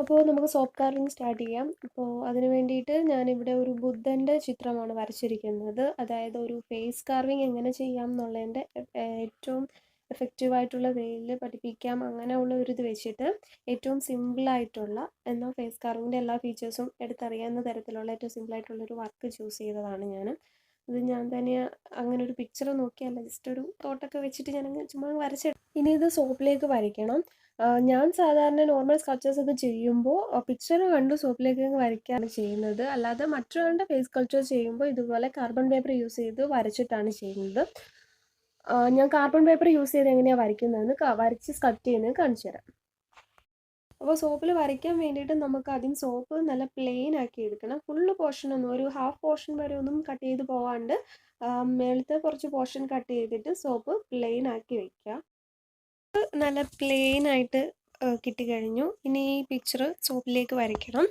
അപ്പോൾ നമുക്ക് soap carving start ചെയ്യാം. അപ്പോൾ അതിന് വേണ്ടിയിട്ട് ഞാനിവിടെ ഒരു ബുദ്ധൻ്റെ ചിത്രമാണ് വരച്ചിരിക്കുന്നത്. അതായത് ഒരു ഫേസ് കാർവിങ് എങ്ങനെ ചെയ്യാം എന്നുള്ളതിൻ്റെ ഏറ്റവും എഫക്റ്റീവായിട്ടുള്ള വേയിൽ പഠിപ്പിക്കാം, അങ്ങനെയുള്ള ഒരു ഇത് വെച്ചിട്ട് ഏറ്റവും സിമ്പിളായിട്ടുള്ള എന്നാൽ ഫേസ് കാർവിങ്ങിൻ്റെ എല്ലാ ഫീച്ചേഴ്സും എടുത്തറിയാവുന്ന തരത്തിലുള്ള ഏറ്റവും സിമ്പിളായിട്ടുള്ളൊരു വർക്ക് ചൂസ് ചെയ്തതാണ് ഞാൻ. ഇത് ഞാൻ തന്നെ അങ്ങനെ ഒരു പിക്ചർ നോക്കിയല്ല, ജസ്റ്റ് ഒരു തോട്ടൊക്കെ വെച്ചിട്ട് ഞാനങ്ങ് ചുമ്മാ വരച്ചെടുത്തു. ഇനി ഇത് സോപ്പിലേക്ക് വരയ്ക്കണം. ഞാൻ സാധാരണ നോർമൽ സ്കൾപ്ചേഴ്സ് ഒക്കെ ചെയ്യുമ്പോൾ പിക്ചർ കണ്ട് സോപ്പിലേക്ക് വരയ്ക്കുകയാണ് ചെയ്യുന്നത്. അല്ലാതെ മറ്റൊരാളുടെ ഫേസ് സ്കൾപ്ചർ ചെയ്യുമ്പോൾ ഇതുപോലെ കാർബൺ പേപ്പർ യൂസ് ചെയ്ത് വരച്ചിട്ടാണ് ചെയ്യുന്നത്. ഞാൻ കാർബൺ പേപ്പർ യൂസ് ചെയ്ത് എങ്ങനെയാണ് വരയ്ക്കുന്നതെന്ന് വരച്ച് സ്കൾപ്റ്റ് ചെയ്യുന്നത് കാണിച്ചു തരാം. അപ്പോൾ സോപ്പിൽ വരയ്ക്കാൻ വേണ്ടിയിട്ട് നമുക്ക് ആദ്യം സോപ്പ് നല്ല പ്ലെയിൻ ആക്കി എടുക്കണം. ഫുള്ള് പോർഷനൊന്നും, ഒരു ഹാഫ് പോർഷൻ വരെ ഒന്നും കട്ട് ചെയ്ത് പോകാണ്ട് മേളത്തെ കുറച്ച് പോർഷൻ കട്ട് ചെയ്തിട്ട് സോപ്പ് പ്ലെയിൻ ആക്കി വയ്ക്കുക. നല്ല പ്ലെയിൻ ആയിട്ട് കിട്ടിക്കഴിഞ്ഞു. ഇനി ഈ പിക്ചർ സോപ്പിലേക്ക് വരയ്ക്കണം.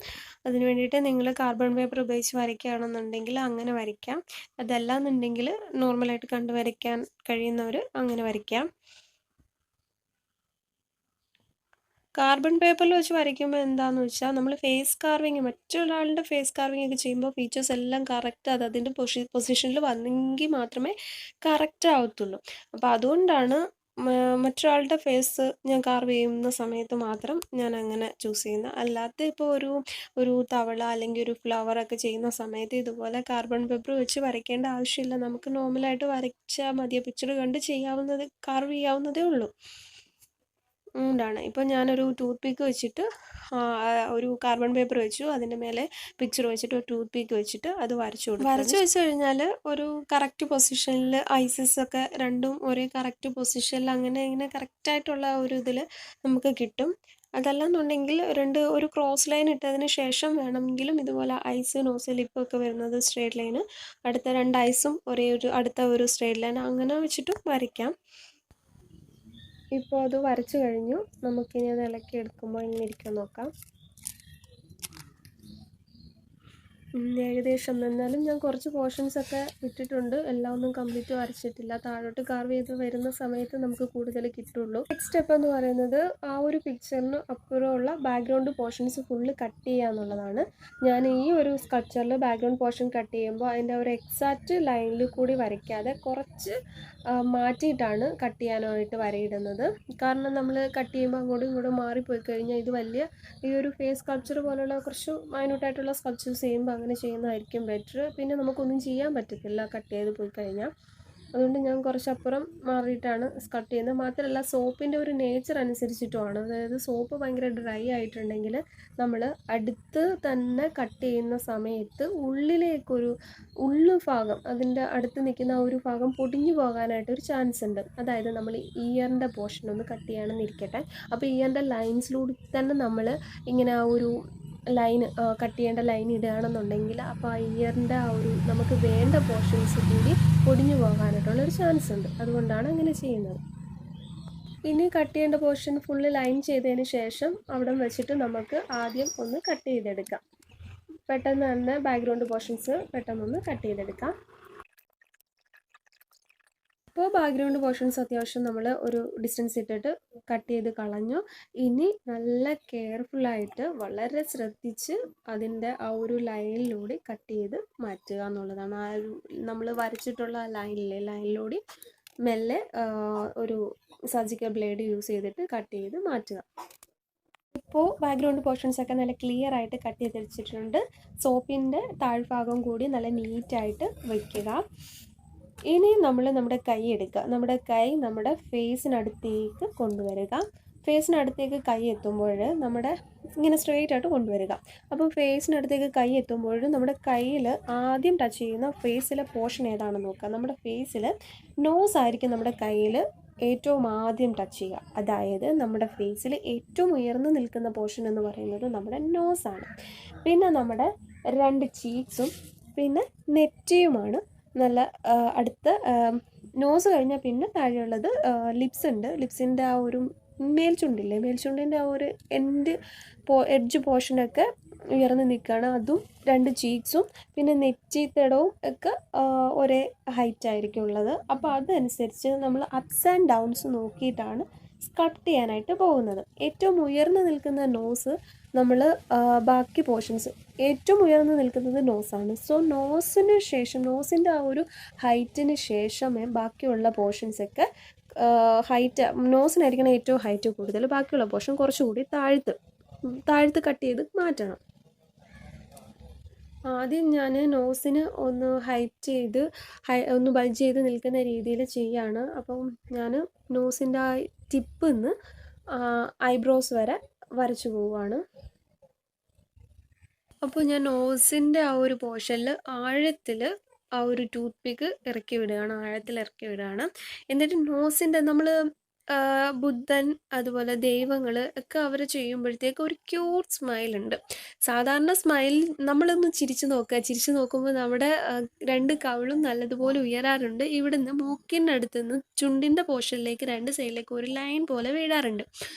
അതിന് വേണ്ടിയിട്ട് നിങ്ങൾ കാർബൺ പേപ്പർ ഉപയോഗിച്ച് വരയ്ക്കുകയാണെന്നുണ്ടെങ്കിൽ അങ്ങനെ വരയ്ക്കാം. അതല്ലാന്നുണ്ടെങ്കിൽ നോർമലായിട്ട് കണ്ടു വരയ്ക്കാൻ കഴിയുന്നവർ അങ്ങനെ വരയ്ക്കാം. കാർബൺ പേപ്പറിൽ വെച്ച് വരയ്ക്കുമ്പോൾ എന്താണെന്ന് വെച്ചാൽ നമ്മൾ ഫേസ് കാർവിങ്, മറ്റൊരാളുടെ ഫേസ് കാർവിങ് ഒക്കെ ചെയ്യുമ്പോൾ ഫീച്ചേഴ്സ് എല്ലാം കറക്റ്റ് അതിൻ്റെ പൊസിഷനിൽ വന്നെങ്കിൽ മാത്രമേ കറക്റ്റ് ആവത്തുള്ളൂ. അപ്പോൾ അതുകൊണ്ടാണ് മറ്റൊരാളുടെ ഫേസ് ഞാൻ കാർവ് ചെയ്യുന്ന സമയത്ത് മാത്രം ഞാൻ അങ്ങനെ ചൂസ് ചെയ്യുന്നത്. അല്ലാത്ത ഇപ്പോൾ ഒരു തവള അല്ലെങ്കിൽ ഒരു ഫ്ലവറൊക്കെ ചെയ്യുന്ന സമയത്ത് ഇതുപോലെ കാർബൺ പേപ്പർ വെച്ച് വരയ്ക്കേണ്ട ആവശ്യമില്ല. നമുക്ക് നോർമലായിട്ട് വരച്ചാൽ മതി, പിക്ചർ കണ്ട് ചെയ്യാവുന്നത്, കാർവ് ചെയ്യാവുന്നതേ ഉള്ളൂ. അതുകൊണ്ടാണ് ഇപ്പോൾ ഞാനൊരു ടൂത്ത് പിക്ക് വെച്ചിട്ട് ഒരു കാർബൺ പേപ്പർ വെച്ചു, അതിൻ്റെ മേലെ പിക്ചർ വെച്ചിട്ട് ഒരു ടൂത്ത് പിക്ക് വെച്ചിട്ട് അത് വരച്ചു കൊടുക്കും. വരച്ച് വെച്ച് കഴിഞ്ഞാൽ ഒരു കറക്റ്റ് പൊസിഷനിൽ ഐസസ് ഒക്കെ രണ്ടും ഒരേ കറക്റ്റ് പൊസിഷനിൽ അങ്ങനെ ഇങ്ങനെ കറക്റ്റായിട്ടുള്ള ഒരു ഇതിൽ നമുക്ക് കിട്ടും. അതല്ലെന്നുണ്ടെങ്കിൽ ഒരു ക്രോസ് ലൈൻ ഇട്ടതിന് ശേഷം വേണമെങ്കിലും ഇതുപോലെ ഐസ്, നോസ്, ലിപ്പൊക്കെ വരുന്നത് സ്ട്രേറ്റ് ലൈന്, അടുത്ത രണ്ട് ഐസും അടുത്ത ഒരു സ്ട്രേറ്റ് ലൈൻ, അങ്ങനെ വെച്ചിട്ടും വരയ്ക്കാം. ഇപ്പോൾ അത് വരച്ചു കഴിഞ്ഞു. നമുക്കിനി അത് ഇളക്കി എടുക്കുമ്പോൾ ഇങ്ങനെ ഇരിക്കാൻ നോക്കാം. ഏകദേശം, എന്നാലും ഞാൻ കുറച്ച് പോർഷൻസൊക്കെ ഇട്ടിട്ടുണ്ട്, എല്ലാം ഒന്നും കംപ്ലീറ്റ് വരച്ചിട്ടില്ല. താഴോട്ട് കാർവ് ചെയ്ത് വരുന്ന സമയത്ത് നമുക്ക് കൂടുതൽ കിട്ടുള്ളൂ. നെക്സ്റ്റ് സ്റ്റെപ്പ് എന്ന് പറയുന്നത് ആ ഒരു പിക്ചറിന് അപ്പുറമുള്ള ബാക്ക്ഗ്രൗണ്ട് പോർഷൻസ് ഫുള്ള് കട്ട് ചെയ്യുക എന്നുള്ളതാണ്. ഞാൻ ഈ ഒരു സ്കൾപ്ചറിൽ ബാക്ക്ഗ്രൗണ്ട് പോർഷൻ കട്ട് ചെയ്യുമ്പോൾ അതിൻ്റെ ഒരു എക്സാക്റ്റ് ലൈനിൽ കൂടി വരയ്ക്കാതെ കുറച്ച് മാറ്റിയിട്ടാണ് കട്ട് ചെയ്യാനായിട്ട് വരയിടുന്നത്. കാരണം നമ്മൾ കട്ട് ചെയ്യുമ്പോൾ അങ്ങോട്ടും ഇങ്ങോട്ടും മാറിപ്പോയി കഴിഞ്ഞാൽ ഇത് വലിയ ഈ ഒരു ഫേസ് സ്കൾപ്ചർ പോലുള്ള കുറച്ച് മൈന്യൂട്ടായിട്ടുള്ള സ്കൾപ്ചേഴ്സ് ചെയ്യുമ്പോൾ അങ്ങനെ ചെയ്യുന്നതായിരിക്കും ബെറ്റർ. പിന്നെ നമുക്കൊന്നും ചെയ്യാൻ പറ്റത്തില്ല കട്ട് ചെയ്ത് പോയി കഴിഞ്ഞാൽ. അതുകൊണ്ട് ഞാൻ കുറച്ചപ്പുറം മാറിയിട്ടാണ് സ്കൾപ്റ്റ് ചെയ്യുന്നത്. മാത്രമല്ല സോപ്പിൻ്റെ ഒരു നേച്ചർ അനുസരിച്ചിട്ടുമാണ്. അതായത് സോപ്പ് ഭയങ്കര ഡ്രൈ ആയിട്ടുണ്ടെങ്കിൽ നമ്മൾ അടുത്ത് തന്നെ കട്ട് ചെയ്യുന്ന സമയത്ത് ഉള്ളു ഭാഗം, അതിൻ്റെ അടുത്ത് നിൽക്കുന്ന ആ ഒരു ഭാഗം പൊടിഞ്ഞു പോകാനായിട്ട് ഒരു ചാൻസ് ഉണ്ട്. അതായത് നമ്മൾ ഇയറിൻ്റെ പോർഷൻ ഒന്ന് കട്ട് ചെയ്യണമെന്നിരിക്കട്ടെ, അപ്പോൾ ഇയറിൻ്റെ ലൈൻസിലൂടെ തന്നെ നമ്മൾ ഇങ്ങനെ ആ ഒരു ലൈന് കട്ട് ചെയ്യേണ്ട ലൈൻ ഇടുകയാണെന്നുണ്ടെങ്കിൽ അപ്പോൾ ആ ഇയറിൻ്റെ നമുക്ക് വേണ്ട പോർഷൻസ് കൂടി പൊടിഞ്ഞു പോകാനായിട്ടുള്ളൊരു ചാൻസ് ഉണ്ട്. അതുകൊണ്ടാണ് അങ്ങനെ ചെയ്യുന്നത്. ഇനി കട്ട് ചെയ്യേണ്ട പോർഷൻ ഫുള്ള് ലൈൻ ചെയ്തതിന് ശേഷം അവിടെ വെച്ചിട്ട് നമുക്ക് ആദ്യം ഒന്ന് കട്ട് ചെയ്തെടുക്കാം. പെട്ടെന്ന് തന്നെ ബാക്ക്ഗ്രൗണ്ട് പോർഷൻസ് പെട്ടെന്നൊന്ന് കട്ട് ചെയ്തെടുക്കാം. ഇപ്പോൾ ബാക്ക്ഗ്രൗണ്ട് പോർഷൻസ് അത്യാവശ്യം നമ്മൾ ഒരു ഡിസ്റ്റൻസ് ഇട്ടിട്ട് കട്ട് ചെയ്ത് കളഞ്ഞു. ഇനി നല്ല കെയർഫുള്ളായിട്ട് വളരെ ശ്രദ്ധിച്ച് അതിൻ്റെ ആ ഒരു ലൈനിലൂടെ കട്ട് ചെയ്ത് മാറ്റുക എന്നുള്ളതാണ്. ആ ഒരു നമ്മൾ വരച്ചിട്ടുള്ള ലൈനിലൂടെ മെല്ലെ ഒരു സർജിക്കൽ ബ്ലേഡ് യൂസ് ചെയ്തിട്ട് കട്ട് ചെയ്ത് മാറ്റുക. ഇപ്പോൾ ബാക്ക്ഗ്രൗണ്ട് പോർഷൻസൊക്കെ നല്ല ക്ലിയർ ആയിട്ട് കട്ട് ചെയ്ത് വെച്ചിട്ടുണ്ട്. സോപ്പിൻ്റെ താഴ്ഭാഗം കൂടി നല്ല നീറ്റായിട്ട് വയ്ക്കുക. ഇനി നമ്മൾ നമ്മുടെ കൈ എടുക്കുക. നമ്മുടെ കൈ നമ്മുടെ ഫേസിനടുത്തേക്ക് കൊണ്ടുവരിക. ഫേസിനടുത്തേക്ക് കൈ എത്തുമ്പോൾ നമ്മുടെ ഇങ്ങനെ സ്ട്രെയിറ്റ് ആയിട്ട് കൊണ്ടുവരിക. അപ്പോൾ ഫേസിനടുത്തേക്ക് കൈ എത്തുമ്പോൾ നമ്മുടെ കയ്യിൽ ആദ്യം ടച്ച് ചെയ്യുന്ന ഫേസിലെ പോർഷൻ ഏതാണെന്ന് നോക്കുക. നമ്മുടെ ഫേസിൽ നോസ് ആയിരിക്കും നമ്മുടെ കയ്യിൽ ഏറ്റവും ആദ്യം ടച്ച് ചെയ്യുക. അതായത് നമ്മുടെ ഫേസിൽ ഏറ്റവും ഉയർന്നു നിൽക്കുന്ന പോർഷൻ എന്ന് പറയുന്നത് നമ്മുടെ നോസാണ്. പിന്നെ നമ്മുടെ രണ്ട് ചീക്സും പിന്നെ നെറ്റിയുമാണ് നല്ല അടുത്ത. നോസ് കഴിഞ്ഞാൽ പിന്നെ താഴെയുള്ളത് ലിപ്സ് ഉണ്ട്. ലിപ്സിൻ്റെ ആ ഒരു മേൽചുണ്ടില്ലേ, മേൽചുണ്ടിൻ്റെ ആ ഒരു എഡ്ജ് പോർഷനൊക്കെ ഉയർന്ന് നിൽക്കുകയാണ്. അതും രണ്ട് ചീക്സും പിന്നെ നെറ്റിത്തടവും ഒക്കെ ഒരേ ഹൈറ്റ് ആയിരിക്കും ഉള്ളത്. അപ്പോൾ അതനുസരിച്ച് നമ്മൾ അപ്സ് ആൻഡ് ഡൗൺസ് നോക്കിയിട്ടാണ് സ്കൾപ്റ്റ് ചെയ്യാനായിട്ട് പോകുന്നത്. ഏറ്റവും ഉയർന്നു നിൽക്കുന്ന നോസ് നമ്മൾ ബാക്കി പോർഷൻസ് ഏറ്റവും ഉയർന്നു നിൽക്കുന്നത് നോസാണ്. സോ നോസിന് ശേഷം നോസിൻ്റെ ആ ഒരു ഹൈറ്റിന് ശേഷമേ ബാക്കിയുള്ള പോർഷൻസൊക്കെ ഹൈറ്റ് നോസിനായിരിക്കണം ഏറ്റവും ഹൈറ്റ് കൂടുതൽ, ബാക്കിയുള്ള പോർഷൻ കുറച്ചുകൂടി താഴ്ത്ത് കട്ട് ചെയ്ത് മാറ്റണം. ആദ്യം ഞാൻ നോസിന് ഒന്ന് ഹൈറ്റ് ചെയ്ത് ഒന്ന് ബൾജ് ചെയ്ത് നിൽക്കുന്ന രീതിയിൽ ചെയ്യാണ്. അപ്പം ഞാൻ നോസിൻ്റെ ആ ടിപ്പിൽ നിന്ന് ഐബ്രോസ് വരെ വരച്ചു പോവുകയാണ്. അപ്പോൾ ഞാൻ നോസിൻ്റെ ആ ഒരു പോർഷനിൽ ആഴത്തിൽ ആ ഒരു ടൂത്ത് പിക്ക് ഇറക്കി വിടുകയാണ്, ആഴത്തിൽ ഇറക്കി വിടുകയാണ്. എന്നിട്ട് നോസിൻ്റെ നമ്മൾ ബുദ്ധൻ അതുപോലെ ദൈവങ്ങൾ ഒക്കെ അവർ ചെയ്യുമ്പോഴത്തേക്ക് ഒരു ക്യൂട്ട് സ്മൈലുണ്ട്. സാധാരണ സ്മൈൽ നമ്മളൊന്ന് ചിരിച്ചു നോക്കുമ്പോൾ നമ്മുടെ രണ്ട് കവിളും നല്ലതുപോലെ ഉയരാറുണ്ട്. ഇവിടുന്ന് മൂക്കിനടുത്തുനിന്ന് ചുണ്ടിൻ്റെ പോർഷനിലേക്ക് രണ്ട് സൈഡിലേക്ക് ഒരു ലൈൻ പോലെ വീഴാറുണ്ട്.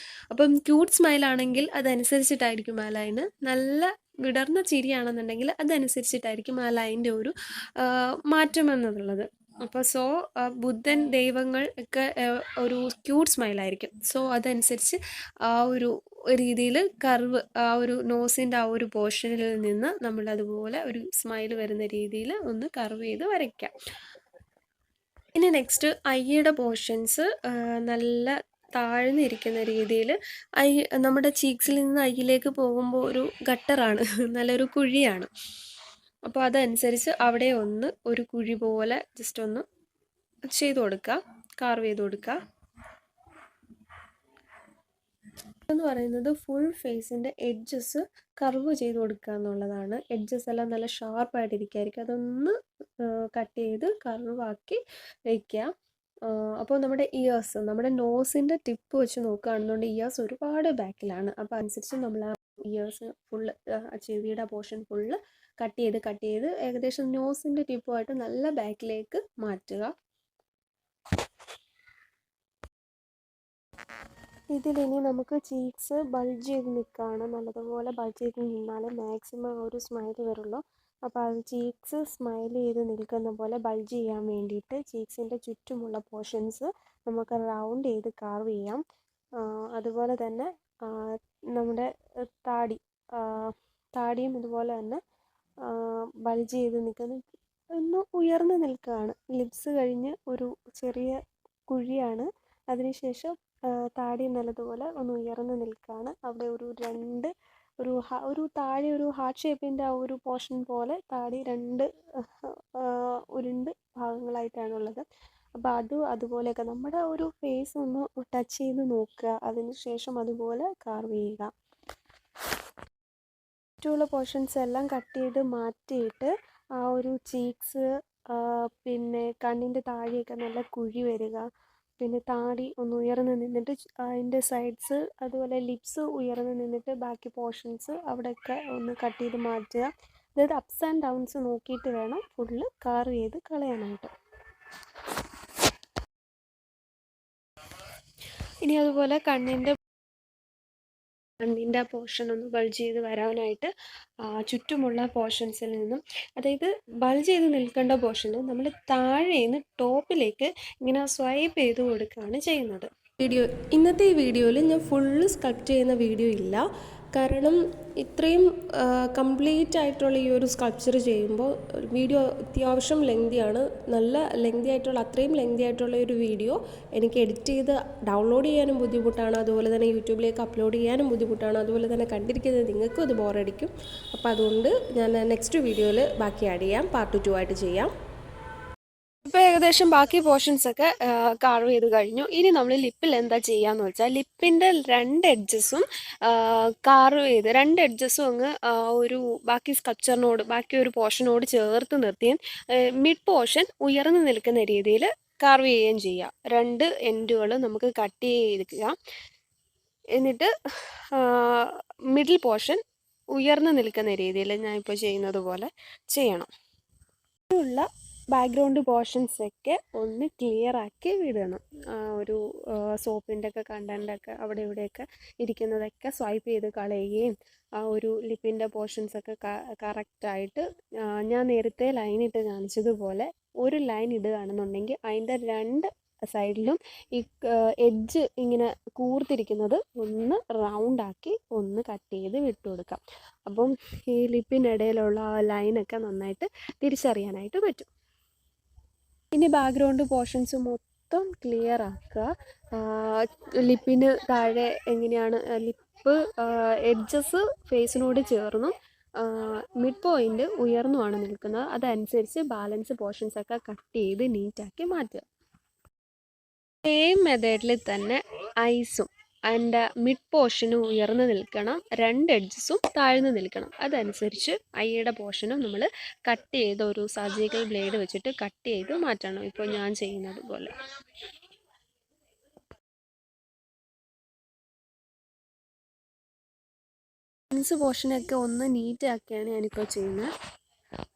അപ്പം ക്യൂട്ട് സ്മൈലാണെങ്കിൽ അതനുസരിച്ചിട്ടായിരിക്കും ആ ലൈന്, നല്ല വിടർന്ന ചിരിയാണെന്നുണ്ടെങ്കിൽ അതനുസരിച്ചിട്ടായിരിക്കും ആ ലൈൻ്റെ ഒരു മാറ്റം എന്നുള്ളത്. അപ്പോൾ ബുദ്ധൻ ദൈവങ്ങൾ ഒക്കെ ഒരു ക്യൂട്ട് സ്മൈലായിരിക്കും. സോ അതനുസരിച്ച് ആ ഒരു രീതിയിൽ കർവ് ആ ഒരു നോസിൻ്റെ ആ ഒരു പോർഷനിൽ നിന്ന് നമ്മളതുപോലെ ഒരു സ്മൈൽ വരുന്ന രീതിയിൽ ഒന്ന് കർവ് ചെയ്ത് വരയ്ക്കാം. ഇനി നെക്സ്റ്റ് ഐയുടെ പോർഷൻസ് നല്ല താഴ്ന്നിരിക്കുന്ന രീതിയിൽ നമ്മുടെ ചീക്സിൽ നിന്ന് ഐയിലേക്ക് പോകുമ്പോൾ ഒരു ഗട്ടറാണ്, നല്ലൊരു കുഴിയാണ്. അപ്പോൾ അതനുസരിച്ച് അവിടെ ഒന്ന് ഒരു കുഴി പോലെ ജസ്റ്റ് ഒന്ന് ചെയ്ത് കൊടുക്കുക, കാർവ് ചെയ്ത് കൊടുക്കുക. എന്ന് പറയുന്നത് ഫുൾ ഫേസിൻ്റെ എഡ്ജസ് കർവ് ചെയ്ത് കൊടുക്കുക എന്നുള്ളതാണ്. എഡ്ജസ് എല്ലാം നല്ല ഷാർപ്പായിട്ടിരിക്കുകയായിരിക്കും, അതൊന്ന് കട്ട് ചെയ്ത് കർവാക്കി വയ്ക്കുക. അപ്പോൾ നമ്മുടെ ഇയേഴ്സ്, നമ്മുടെ നോസിൻ്റെ ടിപ്പ് വെച്ച് നോക്കുകയാണെന്നുണ്ടെങ്കിൽ ഇയേഴ്സ് ഒരുപാട് ബാക്കിലാണ്. അപ്പോൾ അനുസരിച്ച് നമ്മൾ ആ ഇയേഴ്സ് ഫുള്ള് ചെവിയുടെ പോർഷൻ ഫുള്ള് കട്ട് ചെയ്ത് ഏകദേശം നോസിൻ്റെ ടിപ്പുമായിട്ട് നല്ല ബാക്കിലേക്ക് മാറ്റുക. ഇതിലിനി നമുക്ക് ചീക്സ് ബൾജ് ചെയ്ത് നിൽക്കുകയാണ്, നല്ലതുപോലെ ബൾജ് ചെയ്ത് നിന്നാലേ മാക്സിമം ആ ഒരു സ്മൈൽ വരുള്ളൂ. അപ്പോൾ അത് ചീക്സ് സ്മൈൽ ചെയ്ത് നിൽക്കുന്ന പോലെ ബൾജ് ചെയ്യാൻ വേണ്ടിയിട്ട് ചീക്സിൻ്റെ ചുറ്റുമുള്ള പോർഷൻസ് നമുക്ക് റൗണ്ട് ചെയ്ത് കാർവ് ചെയ്യാം. അതുപോലെ തന്നെ നമ്മുടെ താടിയും ഇതുപോലെ തന്നെ ബൾജ് ചെയ്ത് നിൽക്കുന്ന ഒന്ന് ഉയർന്ന് നിൽക്കുകയാണ്. ലിപ്സ് കഴിഞ്ഞ് ഒരു ചെറിയ കുഴിയാണ്, അതിനുശേഷം താടി നല്ലതുപോലെ ഒന്ന് ഉയർന്ന് നിൽക്കുകയാണ്. അവിടെ ഒരു താഴെ ഒരു ഹാർട്ട് ഷേപ്പിൻ്റെ ആ ഒരു പോർഷൻ പോലെ താടി രണ്ട് ഉരുണ്ട് ഭാഗങ്ങളായിട്ടാണുള്ളത്. അപ്പോൾ അതുപോലെയൊക്കെ നമ്മുടെ ഒരു ഫേസ് ഒന്ന് ടച്ച് ചെയ്ത് നോക്കുക, അതിനുശേഷം അതുപോലെ കാർവ് ചെയ്യുക. മറ്റുള്ള പോർഷൻസ് എല്ലാം കട്ട് ചെയ്ത് മാറ്റിയിട്ട് ആ ഒരു ചീക്സ്, പിന്നെ കണ്ണിൻ്റെ താഴെയൊക്കെ നല്ല കുഴി വരിക, പിന്നെ താടി ഒന്ന് ഉയർന്ന് നിന്നിട്ട് അതിൻ്റെ സൈഡ്സ് അതുപോലെ ലിപ്സ് ഉയർന്ന് നിന്നിട്ട് ബാക്കി പോർഷൻസ് അവിടെയൊക്കെ ഒന്ന് കട്ട് ചെയ്ത് മാറ്റുക. അതായത് അപ്സ് ആൻഡ് ഡൗൺസ് നോക്കിയിട്ട് വേണം ഫുള്ള് കാർവ് ചെയ്ത് കളയാനായിട്ട്. ഇനി അതുപോലെ കണ്ണിൻ്റെ ആ പോർഷൻ ഒന്ന് ബൾജ് ചെയ്ത് വരാനായിട്ട് ചുറ്റുമുള്ള പോർഷൻസിൽ നിന്നും, അതായത് ബൾജ് ചെയ്ത് നിൽക്കേണ്ട പോർഷന് നമ്മൾ താഴേന്ന് ടോപ്പിലേക്ക് ഇങ്ങനെ സ്വൈപ്പ് ചെയ്ത് കൊടുക്കുകയാണ് ചെയ്യുന്നത്. ഇന്നത്തെ ഈ വീഡിയോയിൽ ഞാൻ ഫുള്ള് സ്കൾപ്റ്റ് ചെയ്യുന്ന വീഡിയോ ഇല്ല, കാരണം ഇത്രയും കംപ്ലീറ്റ് ആയിട്ടുള്ള ഈ ഒരു സ്കൾപ്ചർ ചെയ്യുമ്പോൾ വീഡിയോ അത്യാവശ്യം ലെങ്തിയാണ്. നല്ല അത്രയും ലെങ്തി ആയിട്ടുള്ള ഒരു വീഡിയോ എനിക്ക് എഡിറ്റ് ചെയ്ത് ഡൗൺലോഡ് ചെയ്യാനും ബുദ്ധിമുട്ടാണ്, അതുപോലെ തന്നെ യൂട്യൂബിലേക്ക് അപ്ലോഡ് ചെയ്യാനും ബുദ്ധിമുട്ടാണ്, അതുപോലെ തന്നെ കണ്ടിരിക്കുന്നത് നിങ്ങൾക്കും അത് ബോറടിക്കും. അപ്പോൾ അതുകൊണ്ട് ഞാൻ നെക്സ്റ്റ് വീഡിയോയിൽ ബാക്കി ആഡ് ചെയ്യാം, പാർട്ട് 2 ആയിട്ട് ചെയ്യാം. ഇപ്പോൾ ഏകദേശം ബാക്കി പോർഷൻസൊക്കെ കാർവ് ചെയ്ത് കഴിഞ്ഞു. ഇനി നമ്മൾ ലിപ്പിൽ എന്താ ചെയ്യാന്ന് വെച്ചാൽ ലിപ്പിൻ്റെ രണ്ട് എഡ്ജസും കാർവ് ചെയ്ത് അങ്ങ് ഒരു ബാക്കി സ്കൾപ്ചറിനോട് ബാക്കി ഒരു പോർഷനോട് ചേർത്ത് നിർത്തിയും മിഡ് പോർഷൻ ഉയർന്നു നിൽക്കുന്ന രീതിയിൽ കാർവ് ചെയ്യുകയും ചെയ്യുക. രണ്ട് എൻഡുകൾ നമുക്ക് കട്ട് ചെയ്തെടുക്കുക, എന്നിട്ട് മിഡിൽ പോർഷൻ ഉയർന്നു നിൽക്കുന്ന രീതിയിൽ ഞാൻ ഇപ്പോൾ ചെയ്യുന്നത് പോലെ ചെയ്യണം. ഉള്ള ബാക്ക്ഗ്രൗണ്ട് പോർഷൻസൊക്കെ ഒന്ന് ക്ലിയർ ആക്കി വിടണം. ഒരു സോപ്പിൻ്റെ ഒക്കെ കണ്ടൻ്റൊക്കെ അവിടെ ഇവിടെയൊക്കെ ഇരിക്കുന്നതൊക്കെ സ്വൈപ്പ് ചെയ്ത് കളയുകയും ആ ഒരു ലിപ്പിൻ്റെ പോർഷൻസൊക്കെ കറക്റ്റായിട്ട് ഞാൻ നേരത്തെ ലൈൻ ഇട്ട് കാണിച്ചതുപോലെ ഒരു ലൈൻ ഇടുകയാണെന്നുണ്ടെങ്കിൽ അതിൻ്റെ രണ്ട് സൈഡിലും ഈ എഡ്ജ് ഇങ്ങനെ കൂർത്തിരിക്കുന്നത് ഒന്ന് റൗണ്ടാക്കി ഒന്ന് കട്ട് ചെയ്ത് വിട്ടു കൊടുക്കാം. അപ്പം ഈ ലിപ്പിൻ്റെ ഇടയിലുള്ള ആ ലൈനൊക്കെ നന്നായിട്ട് തിരിച്ചറിയാനായിട്ട് പറ്റും. ഇനി ബാക്ക്ഗ്രൗണ്ട് പോർഷൻസ് മൊത്തം ക്ലിയർ ആക്കുക. ലിപ്പിന് താഴെ എങ്ങനെയാണ് ലിപ്പ് എഡ്ജസ് ഫേസിനോട് ചേർന്നും മിഡ് പോയിൻ്റ് ഉയർന്നുമാണ് നിൽക്കുന്നത്. അതനുസരിച്ച് ബാലൻസ് പോർഷൻസൊക്കെ കട്ട് ചെയ്ത് നീറ്റാക്കി മാറ്റുക. സെയിം മെത്തേഡിൽ തന്നെ ഐസും അതിൻ്റെ മിഡ് പോർഷനും ഉയർന്നു നിൽക്കണം, 2 എഡ്ജസും താഴ്ന്നു നിൽക്കണം. അതനുസരിച്ച് ഐയുടെ പോർഷനും നമ്മൾ കട്ട് ചെയ്ത് ഒരു സർജിക്കൽ ബ്ലേഡ് വെച്ചിട്ട് കട്ട് ചെയ്ത് മാറ്റണം. ഇപ്പോൾ ഞാൻ ചെയ്യുന്നത് പോലെ. ലെൻസ് പോർഷനൊക്കെ ഒന്ന് നീറ്റാക്കിയാണ് ഞാനിപ്പോൾ ചെയ്യുന്നത്.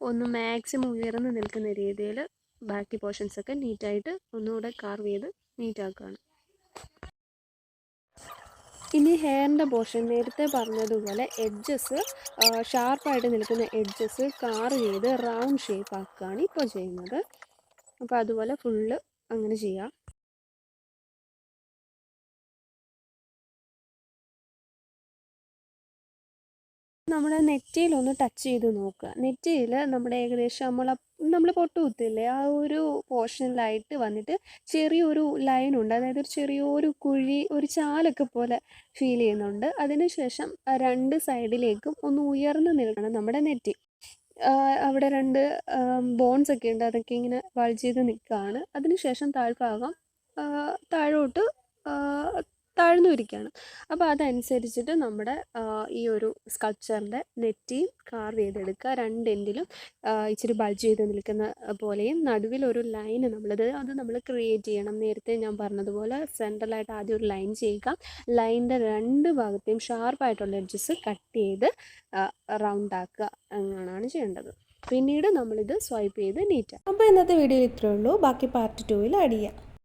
ഒന്ന് മാക്സിമം ഉയർന്നു നിൽക്കുന്ന രീതിയിൽ ബാക്കി പോർഷൻസൊക്കെ നീറ്റായിട്ട് ഒന്നുകൂടെ കാർവ് ചെയ്ത് നീറ്റാക്കുകയാണ്. ഇനി ഹെയറിൻ്റെ പോർഷൻ നേരത്തെ പറഞ്ഞതുപോലെ എഡ്ജസ് ഷാർപ്പായിട്ട് നിൽക്കുന്ന എഡ്ജസ് കാർവ് ചെയ്ത് റൗണ്ട് ഷേപ്പ് ആക്കുകയാണ് ഇപ്പോൾ ചെയ്യുന്നത്. അപ്പോൾ അതുപോലെ ഫുള്ള് അങ്ങനെ ചെയ്യാം. നമ്മുടെ നെറ്റിയിലൊന്ന് ടച്ച് ചെയ്ത് നോക്കുക. നെറ്റിയിൽ നമ്മുടെ ഏകദേശം നമ്മൾ പൊട്ട് കുത്തില്ലേ, ആ ഒരു പോർഷനിലായിട്ട് വന്നിട്ട് ചെറിയൊരു ലൈനുണ്ട്. അതായത് ഒരു ചെറിയൊരു കുഴി, ഒരു ചാലൊക്കെ പോലെ ഫീൽ ചെയ്യുന്നുണ്ട്. അതിനുശേഷം 2 സൈഡിലേക്കും ഒന്ന് ഉയർന്ന് നിൽക്കണം നമ്മുടെ നെറ്റി. അവിടെ 2 ബോൺസ് ഒക്കെ ഉണ്ട്, അതൊക്കെ ഇങ്ങനെ ബൾജ് ചെയ്ത് നിൽക്കുകയാണ്. അതിനുശേഷം താഴ്ഭാഗം താഴോട്ട് താഴ്ന്നു ഇരിക്കുകയാണ്. അപ്പോൾ അതനുസരിച്ചിട്ട് നമ്മുടെ ഈ ഒരു സ്കൾപ്ചറിൻ്റെ നെറ്റിയും കാർവ് ചെയ്തെടുക്കുക. 2 എൻഡിലും ഇച്ചിരി ബൾജ് ചെയ്ത് നിൽക്കുന്ന പോലെയും നടുവിലൊരു ലൈൻ അത് നമ്മൾ ക്രിയേറ്റ് ചെയ്യണം. നേരത്തെ ഞാൻ പറഞ്ഞതുപോലെ സെൻട്രലായിട്ട് ആദ്യം ഒരു ലൈൻ ചെയ്യുക. ലൈനിൻ്റെ 2 ഭാഗത്തെയും ഷാർപ്പായിട്ടുള്ള എഡ്ജസ് കട്ട് ചെയ്ത് റൗണ്ട് ആക്കുക. അങ്ങനെയാണ് ചെയ്യേണ്ടത്. പിന്നീട് നമ്മളിത് സ്വൈപ്പ് ചെയ്ത് നീറ്റാക്കുക. അപ്പോൾ ഇന്നത്തെ വീഡിയോയിൽ ഇത്രയേ ഉള്ളൂ. ബാക്കി പാർട്ട് 2 ആഡ് ചെയ്യാം.